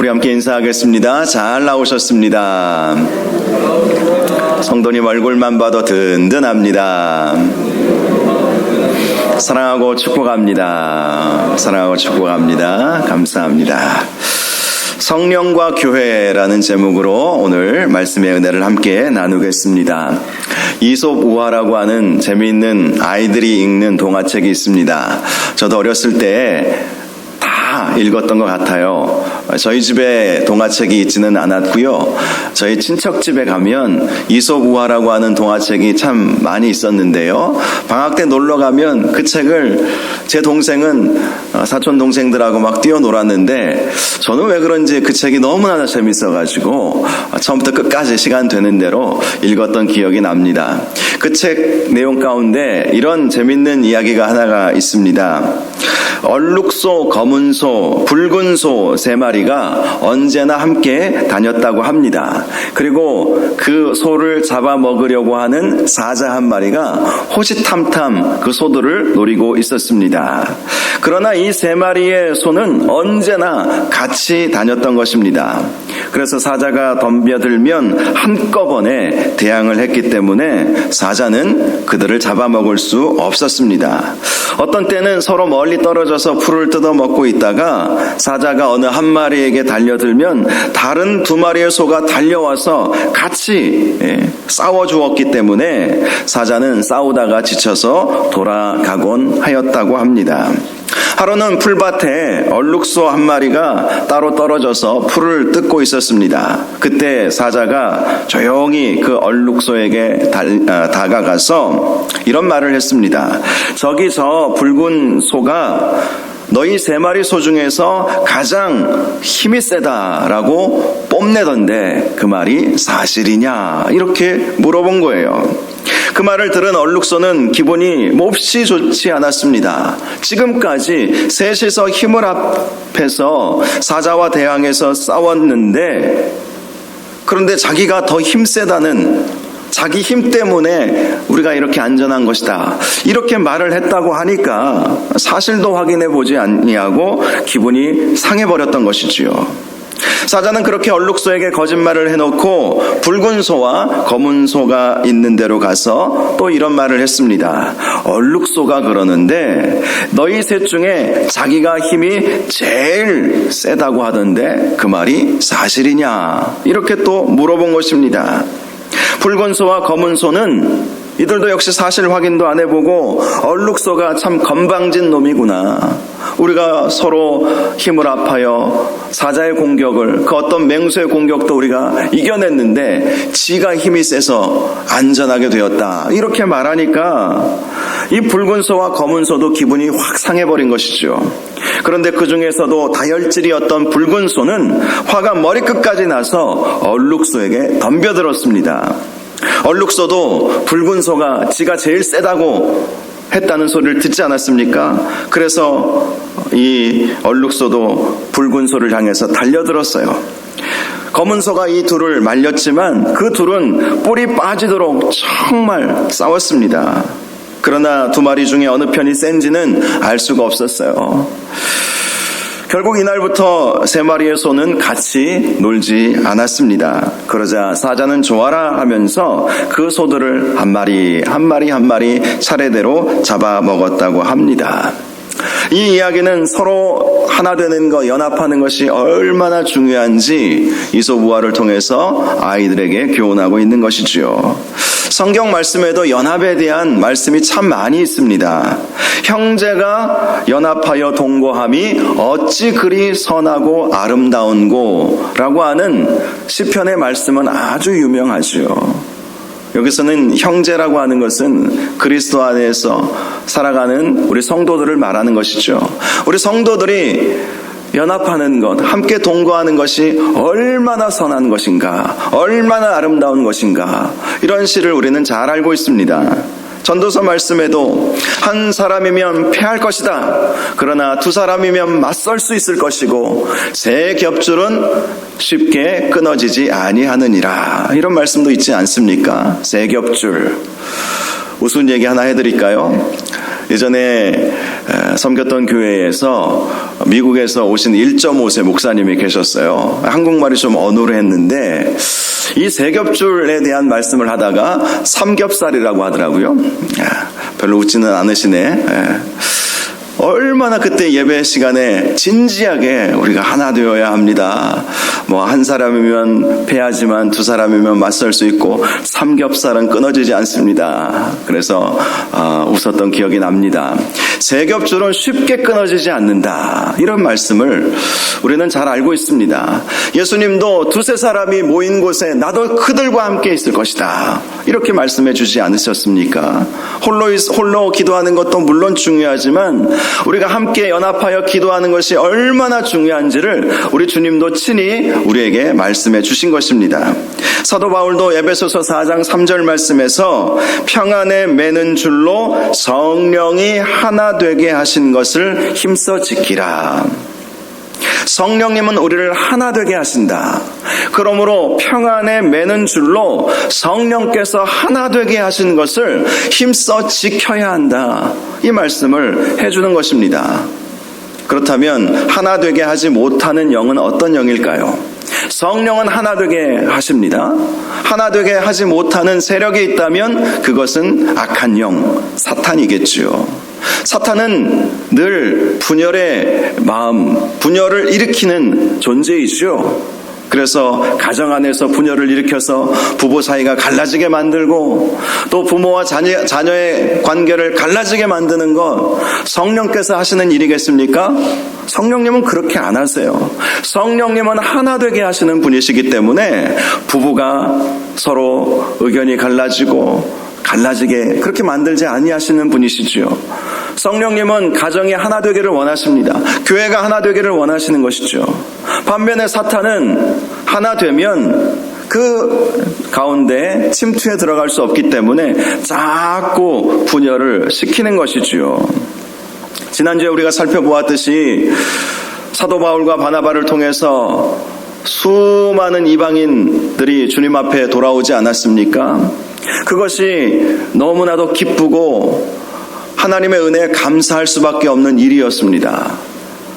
우리 함께 인사하겠습니다. 잘 나오셨습니다. 성도님 얼굴만 봐도 든든합니다. 사랑하고 축복합니다. 사랑하고 축복합니다. 감사합니다. 성령과 교회라는 제목으로 오늘 말씀의 은혜를 함께 나누겠습니다. 이솝 우화라고 하는 재미있는 아이들이 읽는 동화책이 있습니다. 저도 어렸을 때 다 읽었던 것 같아요. 저희 집에 동화책이 있지는 않았고요. 저희 친척 집에 가면 이솝 우화라고 하는 동화책이 참 많이 있었는데요. 방학 때 놀러 가면 그 책을 제 동생은 사촌 동생들하고 막 뛰어놀았는데 저는 왜 그런지 그 책이 너무나 재밌어가지고 처음부터 끝까지 시간 되는 대로 읽었던 기억이 납니다. 그 책 내용 가운데 이런 재밌는 이야기가 하나가 있습니다. 얼룩소, 검은 소, 붉은 소 3마리가 언제나 함께 다녔다고 합니다. 그리고 그 소를 잡아먹으려고 하는 사자 1마리가 호시탐탐 그 소들을 노리고 있었습니다. 그러나 이 3마리의 소는 언제나 같이 다녔던 것입니다. 그래서 사자가 덤벼들면 한꺼번에 대항을 했기 때문에 사자는 그들을 잡아먹을 수 없었습니다. 어떤 때는 서로 멀리 떨어져서 풀을 뜯어먹고 있다가 사자가 어느 한 마리에게 달려들면 다른 2마리의 소가 달려와서 같이 싸워주었기 때문에 사자는 싸우다가 지쳐서 돌아가곤 하였다고 합니다. 하루는 풀밭에 얼룩소 1마리가 따로 떨어져서 풀을 뜯고 있었습니다. 그때 사자가 조용히 그 얼룩소에게 다가가서 이런 말을 했습니다. 저기 저 붉은 소가 너희 3마리 소 중에서 가장 힘이 세다라고 뽐내던데 그 말이 사실이냐? 이렇게 물어본 거예요. 그 말을 들은 얼룩소는 기분이 몹시 좋지 않았습니다. 지금까지 셋이서 힘을 합해서 사자와 대항해서 싸웠는데 그런데 자기가 더 힘세다는 자기 힘 때문에 우리가 이렇게 안전한 것이다. 이렇게 말을 했다고 하니까 사실도 확인해 보지 아니하고 기분이 상해버렸던 것이지요. 사자는 그렇게 얼룩소에게 거짓말을 해놓고 붉은 소와 검은 소가 있는 데로 가서 또 이런 말을 했습니다. 얼룩소가 그러는데 너희 셋 중에 자기가 힘이 제일 세다고 하던데 그 말이 사실이냐? 이렇게 또 물어본 것입니다. 붉은 소와 검은 소는 이들도 역시 사실 확인도 안 해보고 얼룩소가 참 건방진 놈이구나. 우리가 서로 힘을 합하여 사자의 공격을 그 어떤 맹수의 공격도 우리가 이겨냈는데 지가 힘이 세서 안전하게 되었다. 이렇게 말하니까 이 붉은 소와 검은 소도 기분이 확 상해버린 것이죠. 그런데 그 중에서도 다혈질이었던 붉은 소는 화가 머리끝까지 나서 얼룩소에게 덤벼들었습니다. 얼룩소도 붉은 소가 지가 제일 세다고 했다는 소리를 듣지 않았습니까? 그래서 이 얼룩소도 붉은 소를 향해서 달려들었어요. 검은 소가 이 둘을 말렸지만 그 둘은 뿔이 빠지도록 정말 싸웠습니다. 그러나 2마리 중에 어느 편이 센지는 알 수가 없었어요. 결국 이날부터 3마리의 소는 같이 놀지 않았습니다. 그러자 사자는 좋아라 하면서 그 소들을 한 마리 차례대로 잡아먹었다고 합니다. 이 이야기는 서로 하나 되는 것, 연합하는 것이 얼마나 중요한지 이솝 우화를 통해서 아이들에게 교훈하고 있는 것이지요. 성경 말씀에도 연합에 대한 말씀이 참 많이 있습니다. 형제가 연합하여 동거함이 어찌 그리 선하고 아름다운고 라고 하는 시편의 말씀은 아주 유명하죠. 여기서는 형제라고 하는 것은 그리스도 안에서 살아가는 우리 성도들을 말하는 것이죠. 우리 성도들이 연합하는 것, 함께 동거하는 것이 얼마나 선한 것인가, 얼마나 아름다운 것인가, 이런 시를 우리는 잘 알고 있습니다. 전도서 말씀에도 한 사람이면 패할 것이다. 그러나 2사람이면 맞설 수 있을 것이고 3 겹줄은 쉽게 끊어지지 아니하느니라. 이런 말씀도 있지 않습니까? 3 겹줄. 우스운 얘기 하나 해드릴까요? 예전에 섬겼던 교회에서 미국에서 오신 1.5세 목사님이 계셨어요. 한국말이 좀 어눌했는데 이 세겹줄에 대한 말씀을 하다가 삼겹살이라고 하더라고요. 별로 웃지는 않으시네. 얼마나 그때 예배 시간에 진지하게 우리가 하나 되어야 합니다. 뭐 한 사람이면 패하지만 두 사람이면 맞설 수 있고 삼겹살은 끊어지지 않습니다. 그래서 웃었던 기억이 납니다. 세겹줄은 쉽게 끊어지지 않는다. 이런 말씀을 우리는 잘 알고 있습니다. 예수님도 두세 사람이 모인 곳에 나도 그들과 함께 있을 것이다. 이렇게 말씀해 주지 않으셨습니까? 홀로 기도하는 것도 물론 중요하지만 우리가 함께 연합하여 기도하는 것이 얼마나 중요한지를 우리 주님도 친히 우리에게 말씀해 주신 것입니다. 사도 바울도 에베소서 4장 3절 말씀에서 평안에 매는 줄로 성령이 하나 되게 하신 것을 힘써 지키라. 성령님은 우리를 하나 되게 하신다. 그러므로 평안에 매는 줄로 성령께서 하나 되게 하신 것을 힘써 지켜야 한다. 이 말씀을 해주는 것입니다. 그렇다면 하나 되게 하지 못하는 영은 어떤 영일까요? 성령은 하나 되게 하십니다. 하나 되게 하지 못하는 세력이 있다면 그것은 악한 영, 사탄이겠지요. 사탄은 늘 분열의 마음, 분열을 일으키는 존재이죠. 그래서 가정 안에서 분열을 일으켜서 부부 사이가 갈라지게 만들고 또 부모와 자녀의 관계를 갈라지게 만드는 것 성령께서 하시는 일이겠습니까? 성령님은 그렇게 안 하세요. 성령님은 하나 되게 하시는 분이시기 때문에 부부가 서로 의견이 갈라지게 그렇게 만들지 아니하시는 분이시죠. 성령님은 가정이 하나 되기를 원하십니다. 교회가 하나 되기를 원하시는 것이죠. 반면에 사탄은 하나 되면 그 가운데 침투에 들어갈 수 없기 때문에 자꾸 분열을 시키는 것이지요. 지난주에 우리가 살펴보았듯이 사도 바울과 바나바를 통해서 수많은 이방인들이 주님 앞에 돌아오지 않았습니까? 그것이 너무나도 기쁘고 하나님의 은혜에 감사할 수밖에 없는 일이었습니다.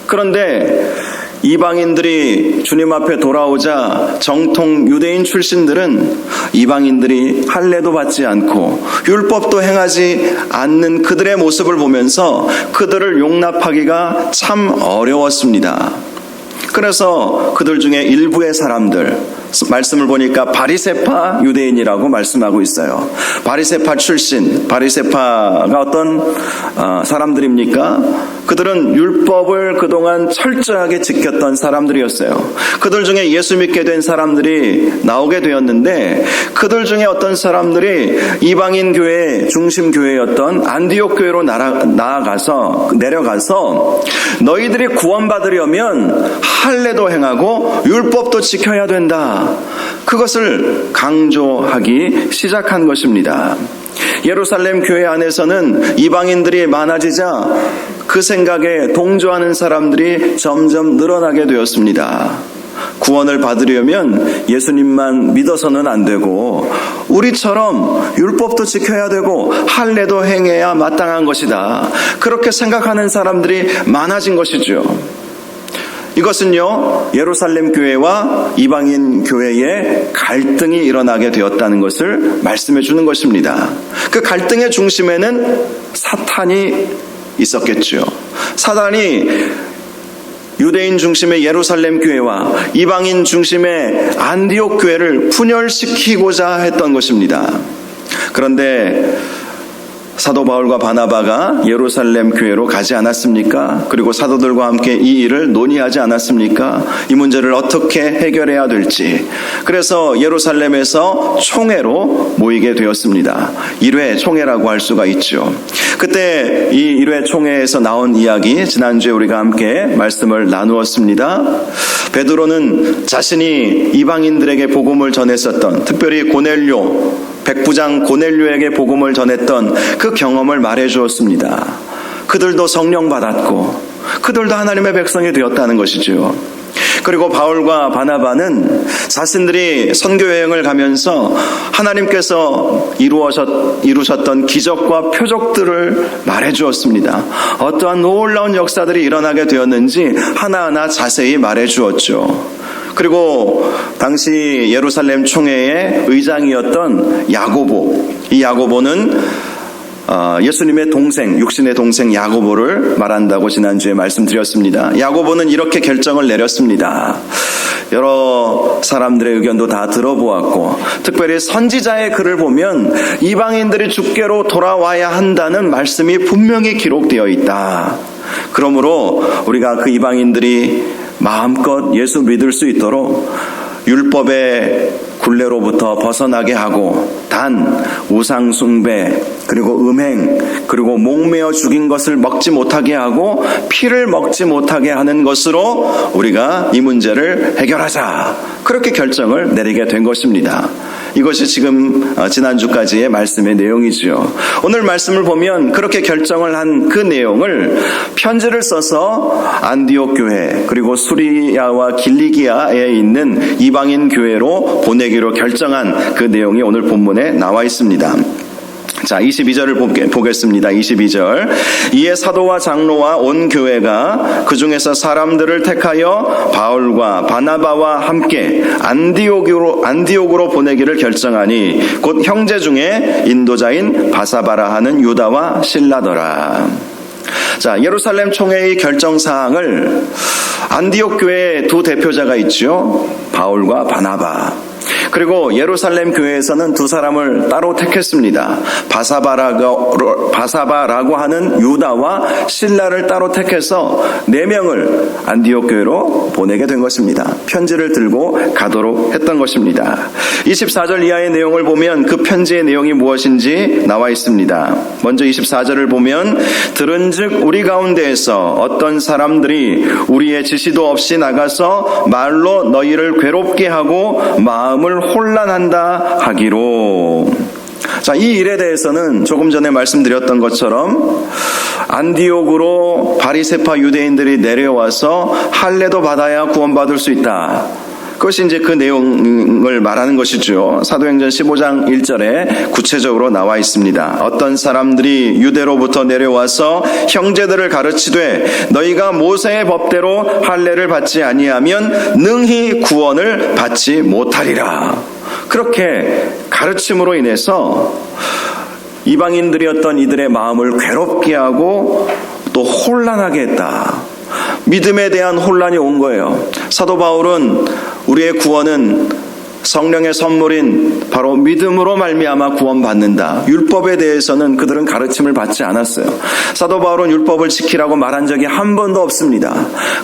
그런데 이방인들이 주님 앞에 돌아오자 정통 유대인 출신들은 이방인들이 할례도 받지 않고 율법도 행하지 않는 그들의 모습을 보면서 그들을 용납하기가 참 어려웠습니다. 그래서 그들 중에 일부의 사람들, 말씀을 보니까 바리새파 유대인이라고 말씀하고 있어요. 바리새파 출신, 바리새파가 어떤 사람들입니까? 그들은 율법을 그동안 철저하게 지켰던 사람들이었어요. 그들 중에 예수 믿게 된 사람들이 나오게 되었는데 그들 중에 어떤 사람들이 이방인 교회 중심 교회였던 안디옥 교회로 내려가서 너희들이 구원받으려면 할례도 행하고 율법도 지켜야 된다. 그것을 강조하기 시작한 것입니다. 예루살렘 교회 안에서는 이방인들이 많아지자 그 생각에 동조하는 사람들이 점점 늘어나게 되었습니다. 구원을 받으려면 예수님만 믿어서는 안 되고 우리처럼 율법도 지켜야 되고 할례도 행해야 마땅한 것이다. 그렇게 생각하는 사람들이 많아진 것이죠. 이것은요, 예루살렘 교회와 이방인 교회의 갈등이 일어나게 되었다는 것을 말씀해 주는 것입니다. 그 갈등의 중심에는 사탄이 있었겠죠. 사탄이 유대인 중심의 예루살렘 교회와 이방인 중심의 안디옥 교회를 분열시키고자 했던 것입니다. 그런데 사도 바울과 바나바가 예루살렘 교회로 가지 않았습니까? 그리고 사도들과 함께 이 일을 논의하지 않았습니까? 이 문제를 어떻게 해결해야 될지. 그래서 예루살렘에서 총회로 모이게 되었습니다. 1회 총회라고 할 수가 있죠. 그때 이 1회 총회에서 나온 이야기, 지난주에 우리가 함께 말씀을 나누었습니다. 베드로는 자신이 이방인들에게 복음을 전했었던, 특별히 고넬료, 백부장 고넬료에게 복음을 전했던 그 경험을 말해 주었습니다. 그들도 성령 받았고 그들도 하나님의 백성이 되었다는 것이죠. 그리고 바울과 바나바는 자신들이 선교 여행을 가면서 하나님께서 이루셨던 기적과 표적들을 말해주었습니다. 어떠한 놀라운 역사들이 일어나게 되었는지 하나하나 자세히 말해주었죠. 그리고 당시 예루살렘 총회의 의장이었던 야고보, 이 야고보는 예수님의 동생, 육신의 동생 야고보를 말한다고 지난주에 말씀드렸습니다. 야고보는 이렇게 결정을 내렸습니다. 여러 사람들의 의견도 다 들어보았고, 특별히 선지자의 글을 보면 이방인들이 주께로 돌아와야 한다는 말씀이 분명히 기록되어 있다. 그러므로 우리가 그 이방인들이 마음껏 예수 믿을 수 있도록 율법의 굴레로부터 벗어나게 하고, 단 우상 숭배, 그리고 음행, 그리고 목매어 죽인 것을 먹지 못하게 하고 피를 먹지 못하게 하는 것으로 우리가 이 문제를 해결하자, 그렇게 결정을 내리게 된 것입니다. 이것이 지금 지난주까지의 말씀의 내용이지요. 오늘 말씀을 보면 그렇게 결정을 한 그 내용을 편지를 써서 안디옥 교회, 그리고 수리아와 길리기아에 있는 이방인 교회로 보내기로 결정한 그 내용이 오늘 본문에 나와 있습니다. 자, 22절을 보겠습니다. 22절. 이에 사도와 장로와 온 교회가 그 중에서 사람들을 택하여 바울과 바나바와 함께 안디옥으로 보내기를 결정하니 곧 형제 중에 인도자인 바사바라 하는 유다와 실라더라. 자, 예루살렘 총회의 결정사항을 안디옥 교회에 두 대표자가 있죠. 바울과 바나바. 그리고 예루살렘 교회에서는 두 사람을 따로 택했습니다. 바사바라고 하는 유다와 실라를 따로 택해서 4명을 안디옥 교회로 보내게 된 것입니다. 편지를 들고 가도록 했던 것입니다. 24절 이하의 내용을 보면 그 편지의 내용이 무엇인지 나와 있습니다. 먼저 24절을 보면 들은즉 우리 가운데에서 어떤 사람들이 우리의 지시도 없이 나가서 말로 너희를 괴롭게 하고 마음을 혼란한다 하기로. 자, 이 일에 대해서는 조금 전에 말씀드렸던 것처럼 안디옥으로 바리새파 유대인들이 내려와서 할례도 받아야 구원받을 수 있다. 그것이 이제 그 내용을 말하는 것이죠. 사도행전 15장 1절에 구체적으로 나와 있습니다. 어떤 사람들이 유대로부터 내려와서 형제들을 가르치되 너희가 모세의 법대로 할례를 받지 아니하면 능히 구원을 받지 못하리라. 그렇게 가르침으로 인해서 이방인들이었던 이들의 마음을 괴롭게 하고 또 혼란하게 했다. 믿음에 대한 혼란이 온 거예요. 사도 바울은 우리의 구원은 성령의 선물인 바로 믿음으로 말미암아 구원받는다. 율법에 대해서는 그들은 가르침을 받지 않았어요. 사도 바울은 율법을 지키라고 말한 적이 한 번도 없습니다.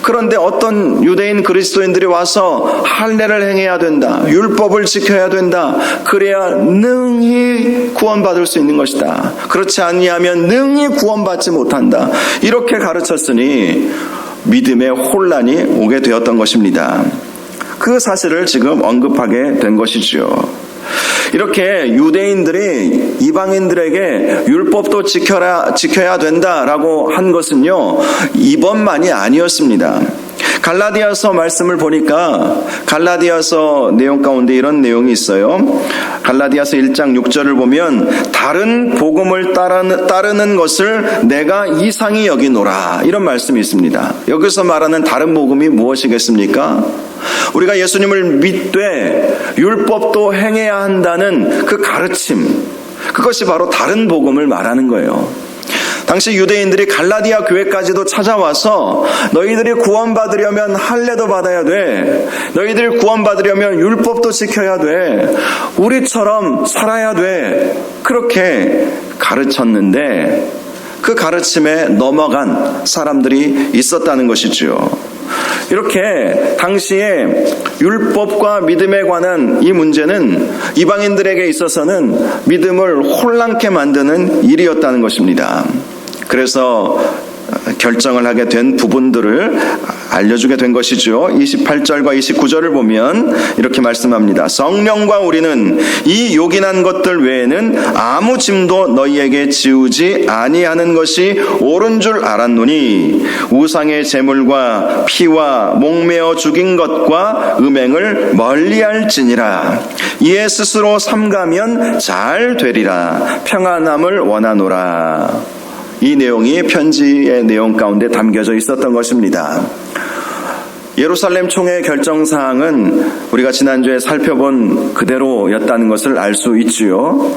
그런데 어떤 유대인 그리스도인들이 와서 할례를 행해야 된다, 율법을 지켜야 된다, 그래야 능히 구원받을 수 있는 것이다, 그렇지 아니하면 능히 구원받지 못한다, 이렇게 가르쳤으니 믿음의 혼란이 오게 되었던 것입니다. 그 사실을 지금 언급하게 된 것이죠. 이렇게 유대인들이 이방인들에게 율법도 지켜야 된다라고 한 것은요, 이번만이 아니었습니다. 갈라디아서 말씀을 보니까 갈라디아서 내용 가운데 이런 내용이 있어요. 갈라디아서 1장 6절을 보면 다른 복음을 따르는 것을 내가 이상히 여기노라, 이런 말씀이 있습니다. 여기서 말하는 다른 복음이 무엇이겠습니까? 우리가 예수님을 믿되 율법도 행해야 한다는 그 가르침, 그것이 바로 다른 복음을 말하는 거예요. 당시 유대인들이 갈라디아 교회까지도 찾아와서 너희들이 구원받으려면 할례도 받아야 돼, 너희들이 구원받으려면 율법도 지켜야 돼, 우리처럼 살아야 돼, 그렇게 가르쳤는데 그 가르침에 넘어간 사람들이 있었다는 것이죠. 이렇게 당시에 율법과 믿음에 관한 이 문제는 이방인들에게 있어서는 믿음을 혼란케 만드는 일이었다는 것입니다. 그래서 결정을 하게 된 부분들을 알려주게 된 것이죠. 28절과 29절을 보면 이렇게 말씀합니다. 성령과 우리는 이 요긴한 것들 외에는 아무 짐도 너희에게 지우지 아니하는 것이 옳은 줄 알았노니 우상의 제물과 피와 목매어 죽인 것과 음행을 멀리할지니라. 이에 스스로 삼가면 잘 되리라. 평안함을 원하노라. 이 내용이 편지의 내용 가운데 담겨져 있었던 것입니다. 예루살렘 총회 결정사항은 우리가 지난주에 살펴본 그대로였다는 것을 알 수 있지요.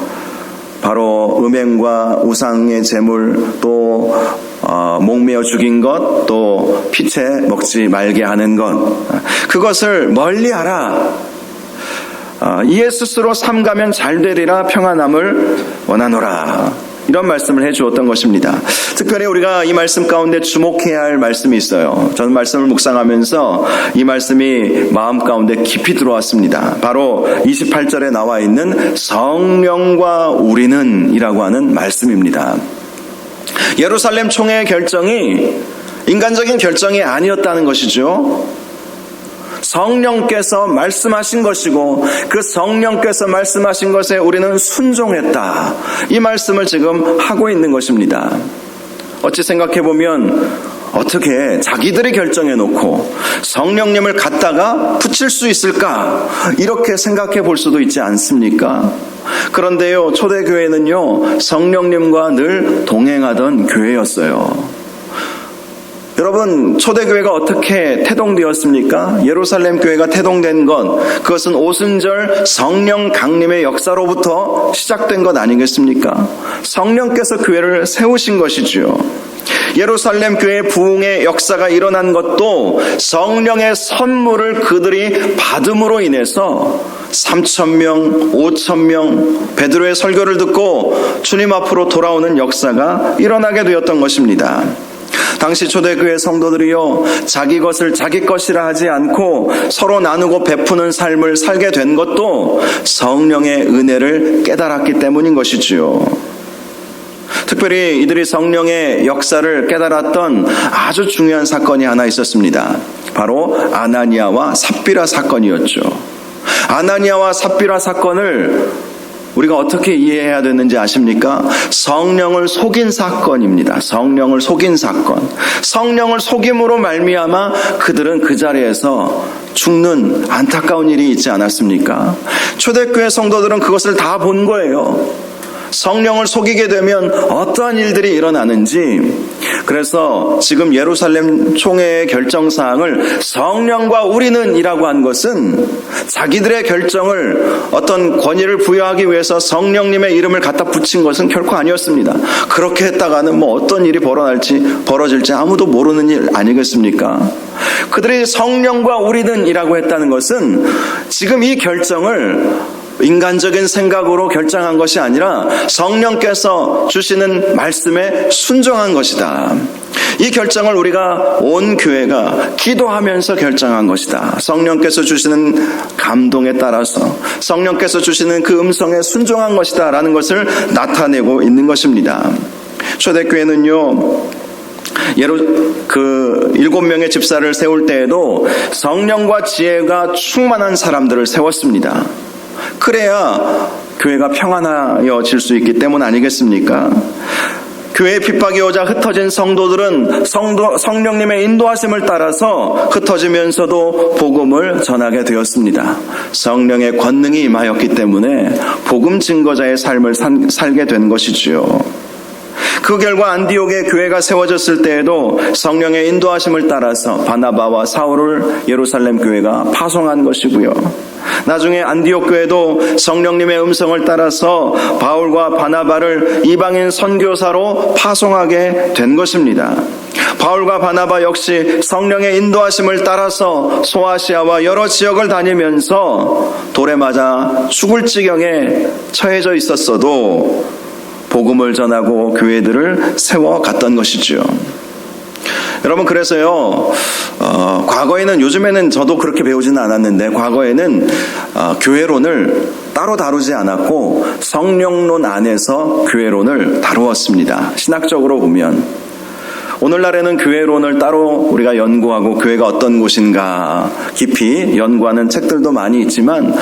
바로 음행과 우상의 제물, 또 목매어 죽인 것, 또 피채 먹지 말게 하는 것, 그것을 멀리하라. 이에 스스로 삼가면 잘 되리라. 평안함을 원하노라. 이런 말씀을 해주었던 것입니다. 특별히 우리가 이 말씀 가운데 주목해야 할 말씀이 있어요. 저는 말씀을 묵상하면서 이 말씀이 마음 가운데 깊이 들어왔습니다. 바로 28절에 나와 있는 성령과 우리는 이라고 하는 말씀입니다. 예루살렘 총회의 결정이 인간적인 결정이 아니었다는 것이죠. 성령께서 말씀하신 것이고 그 성령께서 말씀하신 것에 우리는 순종했다. 이 말씀을 지금 하고 있는 것입니다. 어찌 생각해보면 어떻게 자기들이 결정해놓고 성령님을 갖다가 붙일 수 있을까? 이렇게 생각해 볼 수도 있지 않습니까? 그런데요, 초대교회는요, 성령님과 늘 동행하던 교회였어요. 여러분, 초대교회가 어떻게 태동되었습니까? 예루살렘 교회가 태동된 것, 그것은 오순절 성령 강림의 역사로부터 시작된 것 아니겠습니까? 성령께서 교회를 세우신 것이지요. 예루살렘 교회의 부흥의 역사가 일어난 것도 성령의 선물을 그들이 받음으로 인해서 3,000명, 5,000명 베드로의 설교를 듣고 주님 앞으로 돌아오는 역사가 일어나게 되었던 것입니다. 당시 초대교회 성도들이요, 자기 것을 자기 것이라 하지 않고 서로 나누고 베푸는 삶을 살게 된 것도 성령의 은혜를 깨달았기 때문인 것이지요. 특별히 이들이 성령의 역사를 깨달았던 아주 중요한 사건이 하나 있었습니다. 바로 아나니아와 삽비라 사건이었죠. 아나니아와 삽비라 사건을 우리가 어떻게 이해해야 되는지 아십니까? 성령을 속인 사건입니다. 성령을 속인 사건. 성령을 속임으로 말미암아 그들은 그 자리에서 죽는 안타까운 일이 있지 않았습니까? 초대교회 성도들은 그것을 다 본 거예요. 성령을 속이게 되면 어떠한 일들이 일어나는지. 그래서 지금 예루살렘 총회의 결정사항을 성령과 우리는 이라고 한 것은 자기들의 결정을 어떤 권위를 부여하기 위해서 성령님의 이름을 갖다 붙인 것은 결코 아니었습니다. 그렇게 했다가는 어떤 일이 벌어질지 아무도 모르는 일 아니겠습니까? 그들이 성령과 우리는 이라고 했다는 것은 지금 이 결정을 인간적인 생각으로 결정한 것이 아니라 성령께서 주시는 말씀에 순종한 것이다. 이 결정을 우리가 온 교회가 기도하면서 결정한 것이다. 성령께서 주시는 감동에 따라서 성령께서 주시는 그 음성에 순종한 것이다 라는 것을 나타내고 있는 것입니다. 초대교회는요, 7명의 집사를 세울 때에도 성령과 지혜가 충만한 사람들을 세웠습니다. 그래야 교회가 평안하여질 수 있기 때문 아니겠습니까? 교회에 핍박이 오자 흩어진 성도들은 성령님의 인도하심을 따라서 흩어지면서도 복음을 전하게 되었습니다. 성령의 권능이 임하였기 때문에 복음 증거자의 삶을 살게 된 것이지요. 그 결과 안디옥의 교회가 세워졌을 때에도 성령의 인도하심을 따라서 바나바와 사울을 예루살렘 교회가 파송한 것이고요. 나중에 안디옥 교회도 성령님의 음성을 따라서 바울과 바나바를 이방인 선교사로 파송하게 된 것입니다. 바울과 바나바 역시 성령의 인도하심을 따라서 소아시아와 여러 지역을 다니면서 돌에 맞아 죽을 지경에 처해져 있었어도 복음을 전하고 교회들을 세워갔던 것이죠. 여러분, 그래서요, 과거에는, 요즘에는 저도 그렇게 배우지는 않았는데 과거에는 교회론을 따로 다루지 않았고 성령론 안에서 교회론을 다루었습니다. 신학적으로 보면 오늘날에는 교회론을 따로 우리가 연구하고 교회가 어떤 곳인가 깊이 연구하는 책들도 많이 있지만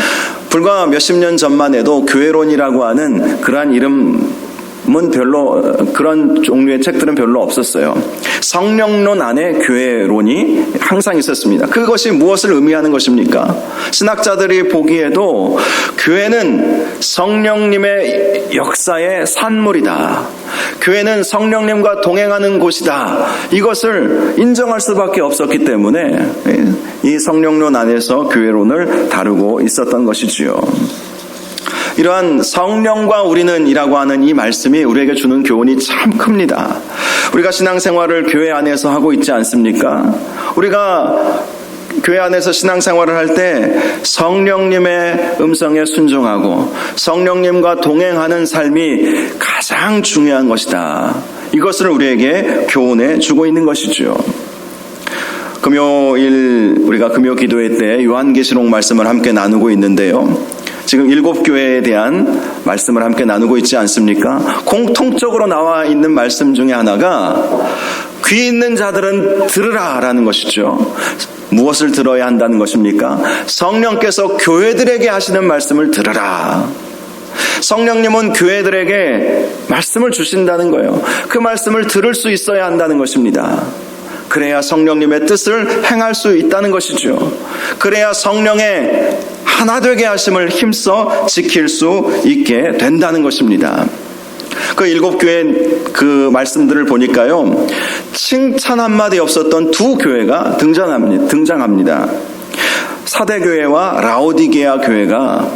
불과 몇십 년 전만 해도 교회론이라고 하는 그러한 이름은 별로, 그런 종류의 책들은 별로 없었어요. 성령론 안에 교회론이 항상 있었습니다. 그것이 무엇을 의미하는 것입니까? 신학자들이 보기에도 교회는 성령님의 역사의 산물이다. 교회는 성령님과 동행하는 곳이다. 이것을 인정할 수밖에 없었기 때문에 이 성령론 안에서 교회론을 다루고 있었던 것이지요. 이러한 성령과 우리는 이라고 하는 이 말씀이 우리에게 주는 교훈이 참 큽니다. 우리가 신앙생활을 교회 안에서 하고 있지 않습니까? 우리가 교회 안에서 신앙생활을 할 때 성령님의 음성에 순종하고 성령님과 동행하는 삶이 가장 중요한 것이다. 이것을 우리에게 교훈해 주고 있는 것이죠. 금요일 우리가 금요 기도회 때 요한계시록 말씀을 함께 나누고 있는데요. 지금 7교회에 대한 말씀을 함께 나누고 있지 않습니까? 공통적으로 나와 있는 말씀 중에 하나가 귀 있는 자들은 들으라 라는 것이죠. 무엇을 들어야 한다는 것입니까? 성령께서 교회들에게 하시는 말씀을 들으라. 성령님은 교회들에게 말씀을 주신다는 거예요. 그 말씀을 들을 수 있어야 한다는 것입니다. 그래야 성령님의 뜻을 행할 수 있다는 것이죠. 그래야 성령의 하나 되게 하심을 힘써 지킬 수 있게 된다는 것입니다. 그 7교회 그 말씀들을 보니까요, 칭찬 한마디 없었던 두 교회가 등장합니다. 사대교회와 라오디게아 교회가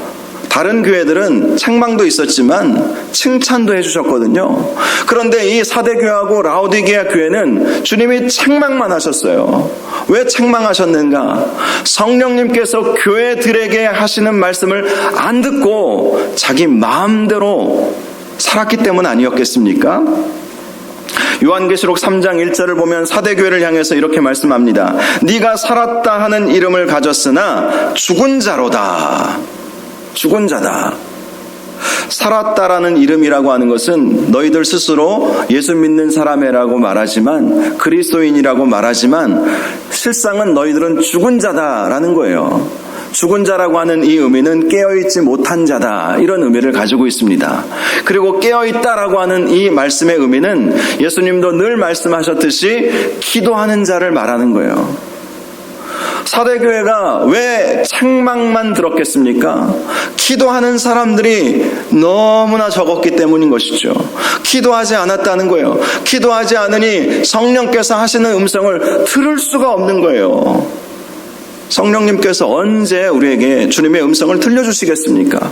다른 교회들은 책망도 있었지만 칭찬도 해주셨거든요. 그런데 이 사대교회하고 라오디게아 교회는 주님이 책망만 하셨어요. 왜 책망하셨는가? 성령님께서 교회들에게 하시는 말씀을 안 듣고 자기 마음대로 살았기 때문 아니었겠습니까? 요한계시록 3장 1절을 보면 사대교회를 향해서 이렇게 말씀합니다. 네가 살았다 하는 이름을 가졌으나 죽은 자로다. 죽은 자다. 살았다라는 이름이라고 하는 것은 너희들 스스로 예수 믿는 사람이라고 말하지만, 그리스도인이라고 말하지만 실상은 너희들은 죽은 자다라는 거예요. 죽은 자라고 하는 이 의미는 깨어있지 못한 자다, 이런 의미를 가지고 있습니다. 그리고 깨어있다라고 하는 이 말씀의 의미는 예수님도 늘 말씀하셨듯이 기도하는 자를 말하는 거예요. 사대교회가 왜 책망만 들었겠습니까? 기도하는 사람들이 너무나 적었기 때문인 것이죠. 기도하지 않았다는 거예요. 기도하지 않으니 성령께서 하시는 음성을 들을 수가 없는 거예요. 성령님께서 언제 우리에게 주님의 음성을 들려주시겠습니까?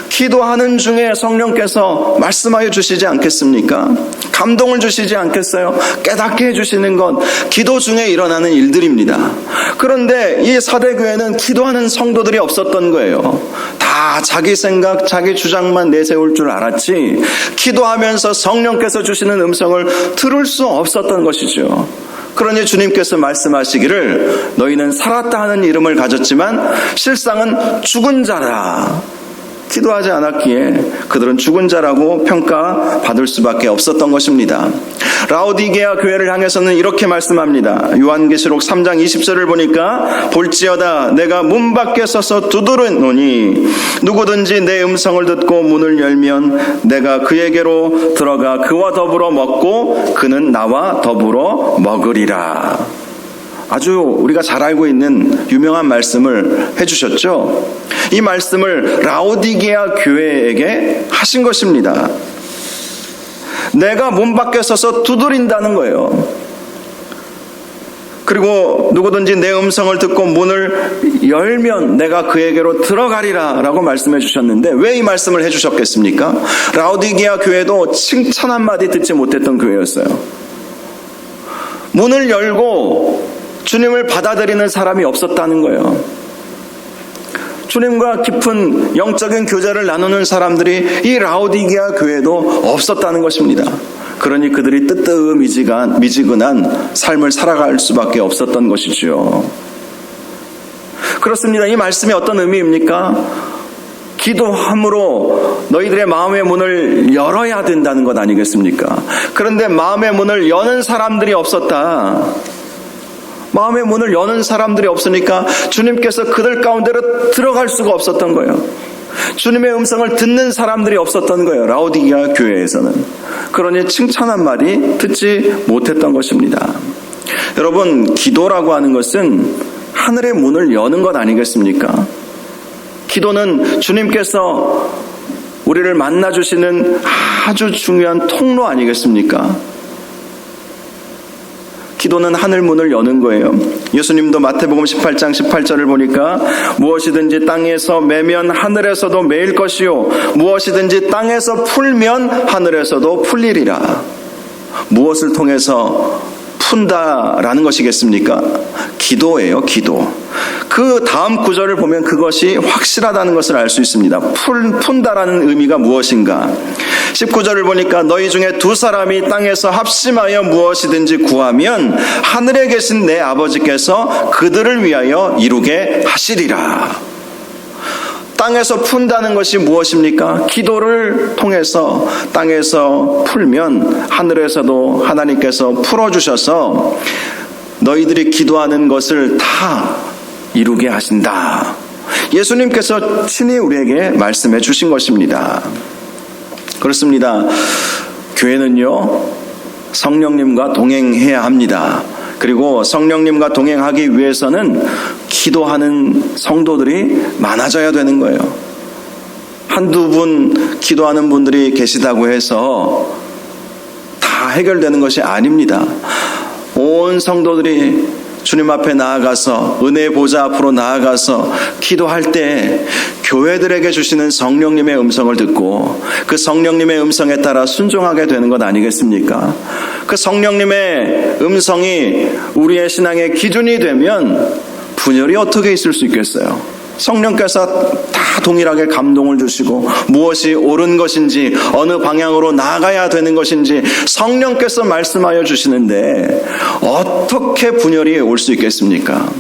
기도하는 중에 성령께서 말씀하여 주시지 않겠습니까? 감동을 주시지 않겠어요? 깨닫게 해주시는 건 기도 중에 일어나는 일들입니다. 그런데 이 사대교회는 기도하는 성도들이 없었던 거예요. 다 자기 생각, 자기 주장만 내세울 줄 알았지 기도하면서 성령께서 주시는 음성을 들을 수 없었던 것이죠. 그러니 주님께서 말씀하시기를 너희는 살았다 하는 이름을 가졌지만 실상은 죽은 자라. 기도하지 않았기에 그들은 죽은 자라고 평가받을 수밖에 없었던 것입니다. 라오디게아 교회를 향해서는 이렇게 말씀합니다. 요한계시록 3장 20절을 보니까 볼지어다 내가 문 밖에 서서 두드리노니 누구든지 내 음성을 듣고 문을 열면 내가 그에게로 들어가 그와 더불어 먹고 그는 나와 더불어 먹으리라. 아주 우리가 잘 알고 있는 유명한 말씀을 해주셨죠. 이 말씀을 라오디게아 교회에게 하신 것입니다. 내가 문 밖에 서서 두드린다는 거예요. 그리고 누구든지 내 음성을 듣고 문을 열면 내가 그에게로 들어가리라 라고 말씀해 주셨는데 왜 이 말씀을 해주셨겠습니까? 라오디게아 교회도 칭찬 한마디 듣지 못했던 교회였어요. 문을 열고 주님을 받아들이는 사람이 없었다는 거예요. 주님과 깊은 영적인 교제를 나누는 사람들이 이 라오디게아 교회도 없었다는 것입니다. 그러니 그들이 뜨뜻미지근한 삶을 살아갈 수밖에 없었던 것이지요. 그렇습니다. 이 말씀이 어떤 의미입니까? 기도함으로 너희들의 마음의 문을 열어야 된다는 것 아니겠습니까? 그런데 마음의 문을 여는 사람들이 없었다. 마음의 문을 여는 사람들이 없으니까 주님께서 그들 가운데로 들어갈 수가 없었던 거예요. 주님의 음성을 듣는 사람들이 없었던 거예요. 라오디게아 교회에서는. 그러니 칭찬한 말이 듣지 못했던 것입니다. 여러분, 기도라고 하는 것은 하늘의 문을 여는 것 아니겠습니까? 기도는 주님께서 우리를 만나주시는 아주 중요한 통로 아니겠습니까? 기도는 하늘 문을 여는 거예요. 예수님도 마태복음 18장 18절을 보니까 무엇이든지 땅에서 매면 하늘에서도 매일 것이요 무엇이든지 땅에서 풀면 하늘에서도 풀리리라. 무엇을 통해서 푼다라는 것이겠습니까? 기도예요, 기도. 그 다음 구절을 보면 그것이 확실하다는 것을 알 수 있습니다. 푼다라는 의미가 무엇인가? 19절을 보니까 너희 중에 두 사람이 땅에서 합심하여 무엇이든지 구하면 하늘에 계신 내 아버지께서 그들을 위하여 이루게 하시리라. 땅에서 푼다는 것이 무엇입니까? 기도를 통해서 땅에서 풀면 하늘에서도 하나님께서 풀어주셔서 너희들이 기도하는 것을 다 이루게 하신다. 예수님께서 친히 우리에게 말씀해 주신 것입니다. 그렇습니다. 교회는요, 성령님과 동행해야 합니다. 그리고 성령님과 동행하기 위해서는 기도하는 성도들이 많아져야 되는 거예요. 한두 분 기도하는 분들이 계시다고 해서 다 해결되는 것이 아닙니다. 온 성도들이 주님 앞에 나아가서 은혜 보좌 앞으로 나아가서 기도할 때 교회들에게 주시는 성령님의 음성을 듣고 그 성령님의 음성에 따라 순종하게 되는 것 아니겠습니까? 그 성령님의 음성이 우리의 신앙의 기준이 되면 분열이 어떻게 있을 수 있겠어요? 성령께서 다 동일하게 감동을 주시고 무엇이 옳은 것인지 어느 방향으로 나아가야 되는 것인지 성령께서 말씀하여 주시는데 어떻게 분열이 올 수 있겠습니까?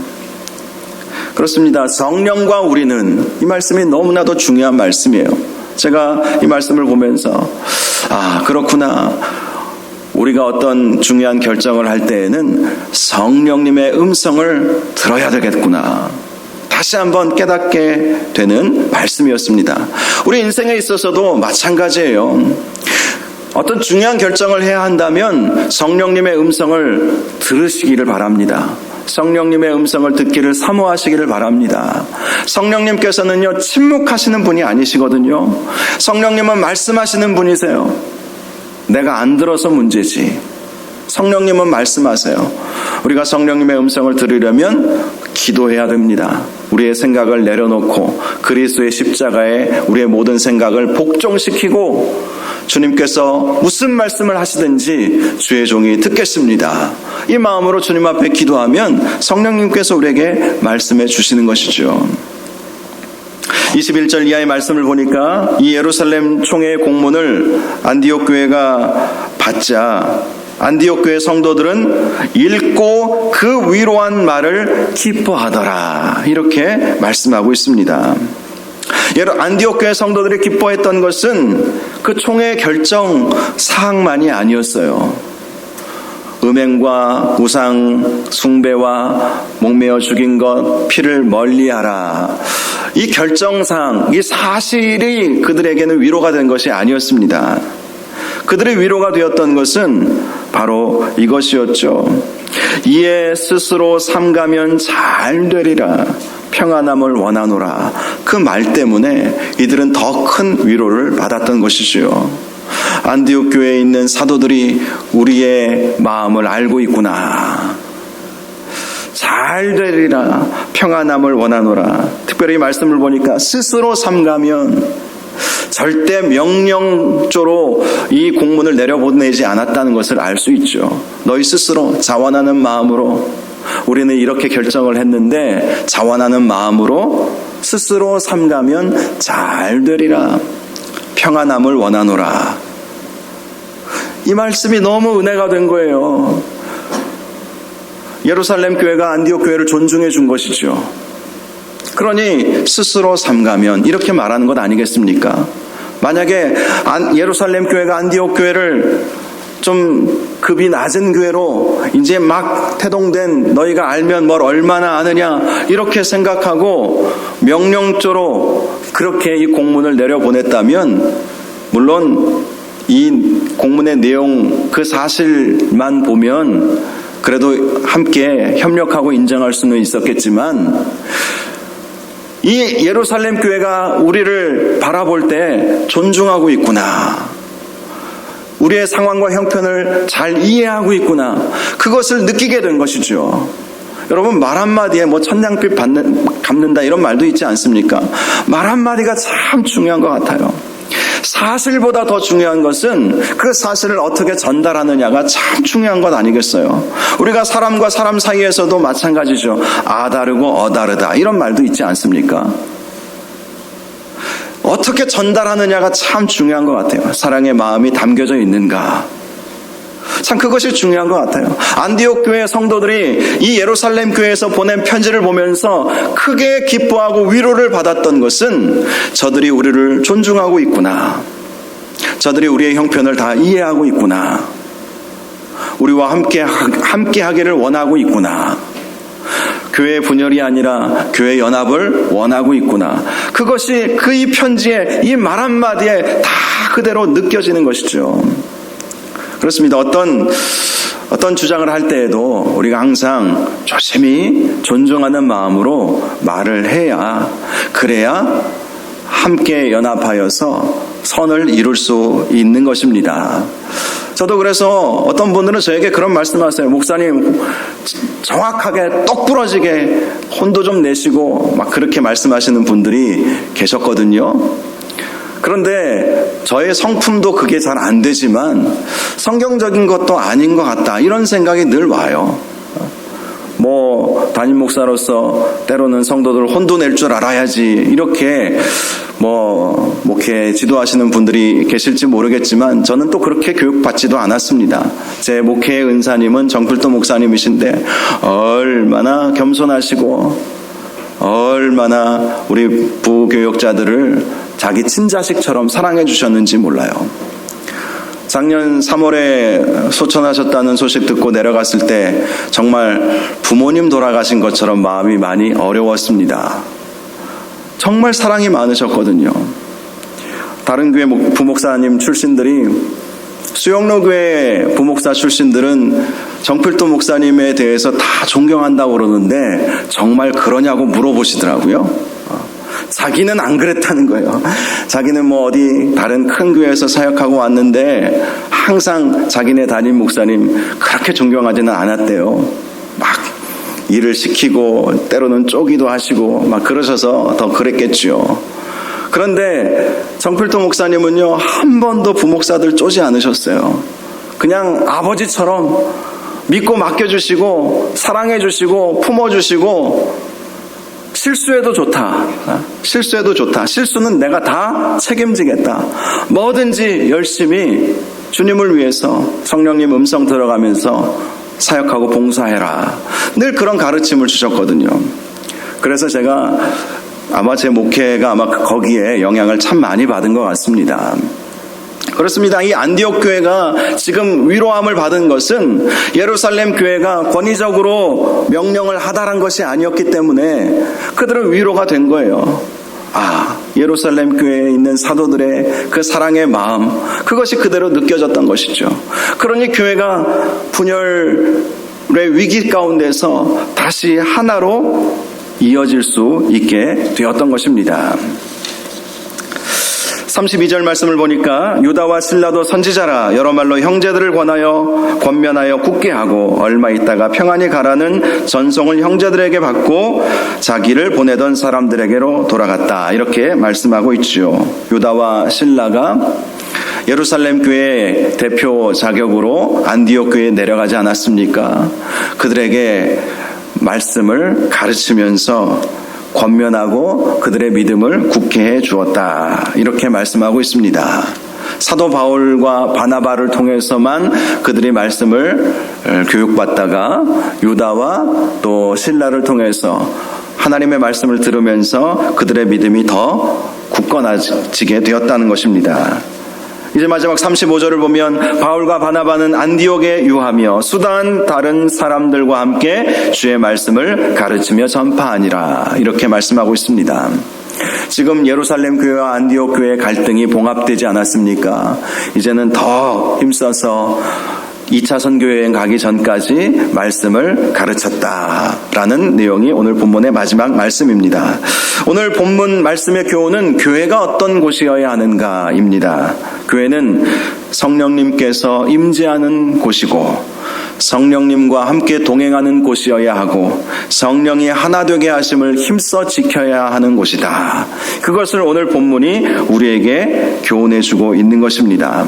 그렇습니다. 성령과 우리는, 이 말씀이 너무나도 중요한 말씀이에요. 제가 이 말씀을 보면서 그렇구나. 우리가 어떤 중요한 결정을 할 때에는 성령님의 음성을 들어야 되겠구나. 다시 한번 깨닫게 되는 말씀이었습니다. 우리 인생에 있어서도 마찬가지예요. 어떤 중요한 결정을 해야 한다면 성령님의 음성을 들으시기를 바랍니다. 성령님의 음성을 듣기를 사모하시기를 바랍니다. 성령님께서는요, 침묵하시는 분이 아니시거든요. 성령님은 말씀하시는 분이세요. 내가 안 들어서 문제지. 성령님은 말씀하세요. 우리가 성령님의 음성을 들으려면 기도해야 됩니다. 우리의 생각을 내려놓고 그리스도의 십자가에 우리의 모든 생각을 복종시키고 주님께서 무슨 말씀을 하시든지 주의 종이 듣겠습니다. 이 마음으로 주님 앞에 기도하면 성령님께서 우리에게 말씀해 주시는 것이죠. 21절 이하의 말씀을 보니까 이 예루살렘 총회의 공문을 안디옥 교회가 받자 안디옥 교회 성도들은 읽고 그 위로한 말을 기뻐하더라. 이렇게 말씀하고 있습니다. 안디옥 교회 성도들이 기뻐했던 것은 그 총회의 결정 사항만이 아니었어요. 음행과 우상 숭배와 목매어 죽인 것, 피를 멀리하라. 이 결정사항, 이 사실이 그들에게는 위로가 된 것이 아니었습니다. 그들의 위로가 되었던 것은 바로 이것이었죠. 이에 스스로 삼가면 잘 되리라. 평안함을 원하노라. 그 말 때문에 이들은 더 큰 위로를 받았던 것이죠. 안디옥 교회에 있는 사도들이 우리의 마음을 알고 있구나. 잘 되리라. 평안함을 원하노라. 특별히 말씀을 보니까 스스로 삼가면 절대 명령조로 이 공문을 내려보내지 않았다는 것을 알 수 있죠. 너희 스스로 자원하는 마음으로 우리는 이렇게 결정을 했는데 자원하는 마음으로 스스로 삼가면 잘 되리라. 평안함을 원하노라. 이 말씀이 너무 은혜가 된 거예요. 예루살렘 교회가 안디옥 교회를 존중해 준 것이죠. 그러니 스스로 삼가면 이렇게 말하는 것 아니겠습니까? 만약에 예루살렘 교회가 안디옥 교회를 좀 급이 낮은 교회로 이제 막 태동된 너희가 알면 뭘 얼마나 아느냐 이렇게 생각하고 명령조로 그렇게 이 공문을 내려보냈다면 물론 이 공문의 내용 그 사실만 보면 그래도 함께 협력하고 인정할 수는 있었겠지만 이 예루살렘 교회가 우리를 바라볼 때 존중하고 있구나. 우리의 상황과 형편을 잘 이해하고 있구나. 그것을 느끼게 된 것이죠. 여러분 말 한마디에 뭐 천냥빛 갚는다 이런 말도 있지 않습니까? 말 한마디가 참 중요한 것 같아요. 사실보다 더 중요한 것은 그 사실을 어떻게 전달하느냐가 참 중요한 것 아니겠어요? 우리가 사람과 사람 사이에서도 마찬가지죠. 아 다르고 어 다르다 이런 말도 있지 않습니까? 어떻게 전달하느냐가 참 중요한 것 같아요. 사랑의 마음이 담겨져 있는가? 참 그것이 중요한 것 같아요. 안디옥 교회 성도들이 이 예루살렘 교회에서 보낸 편지를 보면서 크게 기뻐하고 위로를 받았던 것은 저들이 우리를 존중하고 있구나. 저들이 우리의 형편을 다 이해하고 있구나. 우리와 함께 하기를 원하고 있구나. 교회 분열이 아니라 교회 연합을 원하고 있구나. 그것이 그 이 편지의 이 말 한마디에 다 그대로 느껴지는 것이죠. 그렇습니다. 어떤 주장을 할 때에도 우리가 항상 조심히 존중하는 마음으로 말을 해야 그래야 함께 연합하여서 선을 이룰 수 있는 것입니다. 저도 그래서 어떤 분들은 저에게 그런 말씀하세요. 목사님 정확하게 똑 부러지게 혼도 좀 내시고 막 그렇게 말씀하시는 분들이 계셨거든요. 그런데 저의 성품도 그게 잘 안 되지만 성경적인 것도 아닌 것 같다 이런 생각이 늘 와요. 뭐 담임 목사로서 때로는 성도들 혼도 낼 줄 알아야지 이렇게 뭐 목회 지도하시는 분들이 계실지 모르겠지만 저는 또 그렇게 교육받지도 않았습니다. 제 목회의 은사님은 정필도 목사님이신데 얼마나 겸손하시고 얼마나 우리 부교역자들을 자기 친자식처럼 사랑해 주셨는지 몰라요. 작년 3월에 소천하셨다는 소식 듣고 내려갔을 때 정말 부모님 돌아가신 것처럼 마음이 많이 어려웠습니다. 정말 사랑이 많으셨거든요. 다른 교회 부목사님 출신들이 수영로 교회 부목사 출신들은 정필도 목사님에 대해서 다 존경한다고 그러는데 정말 그러냐고 물어보시더라고요. 자기는 안 그랬다는 거예요. 자기는 뭐 어디 다른 큰 교회에서 사역하고 왔는데 항상 자기네 담임 목사님 그렇게 존경하지는 않았대요. 막 일을 시키고 때로는 쪼기도 하시고 막 그러셔서 더 그랬겠죠. 그런데 정필도 목사님은요 한 번도 부목사들 쪼지 않으셨어요. 그냥 아버지처럼 믿고 맡겨주시고 사랑해주시고 품어주시고 실수해도 좋다. 실수해도 좋다. 실수는 내가 다 책임지겠다. 뭐든지 열심히 주님을 위해서 성령님 음성 들어가면서 사역하고 봉사해라. 늘 그런 가르침을 주셨거든요. 그래서 제가 아마 제 목회가 아마 거기에 영향을 참 많이 받은 것 같습니다. 그렇습니다. 이 안디옥 교회가 지금 위로함을 받은 것은 예루살렘 교회가 권위적으로 명령을 하달한 것이 아니었기 때문에 그들은 위로가 된 거예요. 아, 예루살렘 교회에 있는 사도들의 그 사랑의 마음, 그것이 그대로 느껴졌던 것이죠. 그러니 교회가 분열의 위기 가운데서 다시 하나로 이어질 수 있게 되었던 것입니다. 32절 말씀을 보니까 유다와 실라도 선지자라 여러 말로 형제들을 권면하여 굳게 하고 얼마 있다가 평안히 가라는 전송을 형제들에게 받고 자기를 보내던 사람들에게로 돌아갔다. 이렇게 말씀하고 있죠. 유다와 실라가 예루살렘 교회 대표 자격으로 안디옥 교회에 내려가지 않았습니까? 그들에게 말씀을 가르치면서 권면하고 그들의 믿음을 굳게 해 주었다. 이렇게 말씀하고 있습니다. 사도 바울과 바나바를 통해서만 그들이 말씀을 교육받다가 유다와 또 실라를 통해서 하나님의 말씀을 들으면서 그들의 믿음이 더 굳건해지게 되었다는 것입니다. 이제 마지막 35절을 보면 바울과 바나바는 안디옥에 유하며 수단 다른 사람들과 함께 주의 말씀을 가르치며 전파하니라, 이렇게 말씀하고 있습니다. 지금 예루살렘 교회와 안디옥 교회의 갈등이 봉합되지 않았습니까? 이제는 더 힘써서 2차 선교여행 가기 전까지 말씀을 가르쳤다라는 내용이 오늘 본문의 마지막 말씀입니다. 오늘 본문 말씀의 교훈은 교회가 어떤 곳이어야 하는가입니다. 교회는 성령님께서 임재하는 곳이고 성령님과 함께 동행하는 곳이어야 하고 성령이 하나 되게 하심을 힘써 지켜야 하는 곳이다. 그것을 오늘 본문이 우리에게 교훈해주고 있는 것입니다.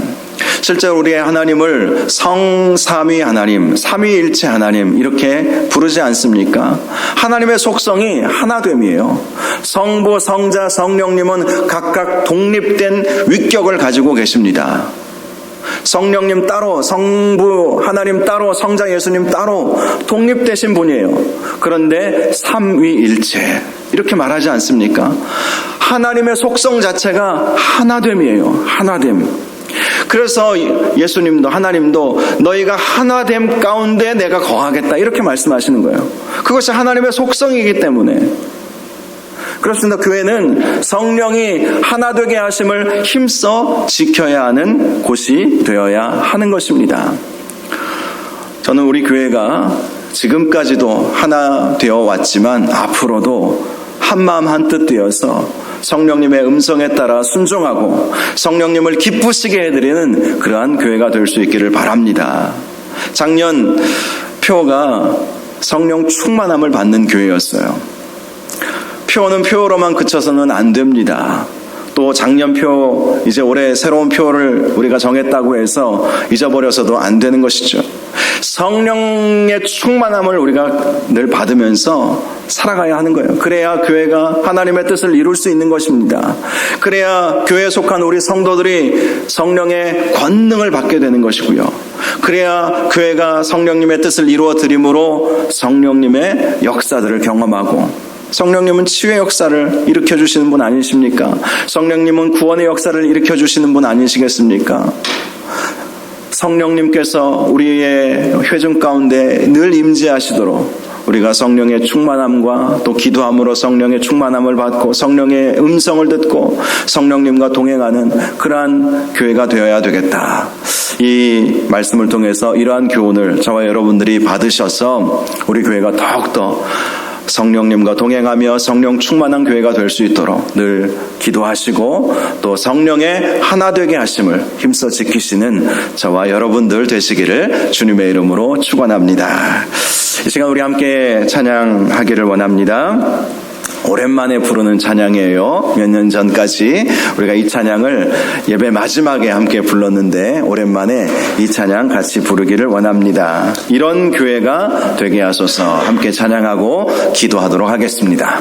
실제로 우리의 하나님을 성삼위 하나님, 삼위일체 하나님 이렇게 부르지 않습니까? 하나님의 속성이 하나됨이에요. 성부, 성자, 성령님은 각각 독립된 위격을 가지고 계십니다. 성령님 따로, 성부 하나님 따로, 성자 예수님 따로 독립되신 분이에요. 그런데 삼위일체 이렇게 말하지 않습니까? 하나님의 속성 자체가 하나됨이에요. 하나됨. 그래서 예수님도 하나님도 너희가 하나됨 가운데 내가 거하겠다 이렇게 말씀하시는 거예요. 그것이 하나님의 속성이기 때문에. 그렇습니다. 교회는 성령이 하나 되게 하심을 힘써 지켜야 하는 곳이 되어야 하는 것입니다. 저는 우리 교회가 지금까지도 하나 되어 왔지만 앞으로도 한마음 한뜻 되어서 성령님의 음성에 따라 순종하고 성령님을 기쁘시게 해드리는 그러한 교회가 될 수 있기를 바랍니다. 작년 표가 성령 충만함을 받는 교회였어요. 표는 표로만 그쳐서는 안 됩니다. 또 작년 표, 이제 올해 새로운 표를 우리가 정했다고 해서 잊어버려서도 안 되는 것이죠. 성령의 충만함을 우리가 늘 받으면서 살아가야 하는 거예요. 그래야 교회가 하나님의 뜻을 이룰 수 있는 것입니다. 그래야 교회에 속한 우리 성도들이 성령의 권능을 받게 되는 것이고요. 그래야 교회가 성령님의 뜻을 이루어 드림으로 성령님의 역사들을 경험하고, 성령님은 치유의 역사를 일으켜주시는 분 아니십니까? 성령님은 구원의 역사를 일으켜주시는 분 아니시겠습니까? 성령님께서 우리의 회중 가운데 늘 임재하시도록 우리가 성령의 충만함과 또 기도함으로 성령의 충만함을 받고 성령의 음성을 듣고 성령님과 동행하는 그러한 교회가 되어야 되겠다. 이 말씀을 통해서 이러한 교훈을 저와 여러분들이 받으셔서 우리 교회가 더욱더 성령님과 동행하며 성령 충만한 교회가 될 수 있도록 늘 기도하시고 또 성령의 하나 되게 하심을 힘써 지키시는 저와 여러분들 되시기를 주님의 이름으로 축원합니다. 이 시간 우리 함께 찬양하기를 원합니다. 오랜만에 부르는 찬양이에요. 몇 년 전까지 우리가 이 찬양을 예배 마지막에 함께 불렀는데 오랜만에 이 찬양 같이 부르기를 원합니다. 이런 교회가 되게 하소서. 함께 찬양하고 기도하도록 하겠습니다.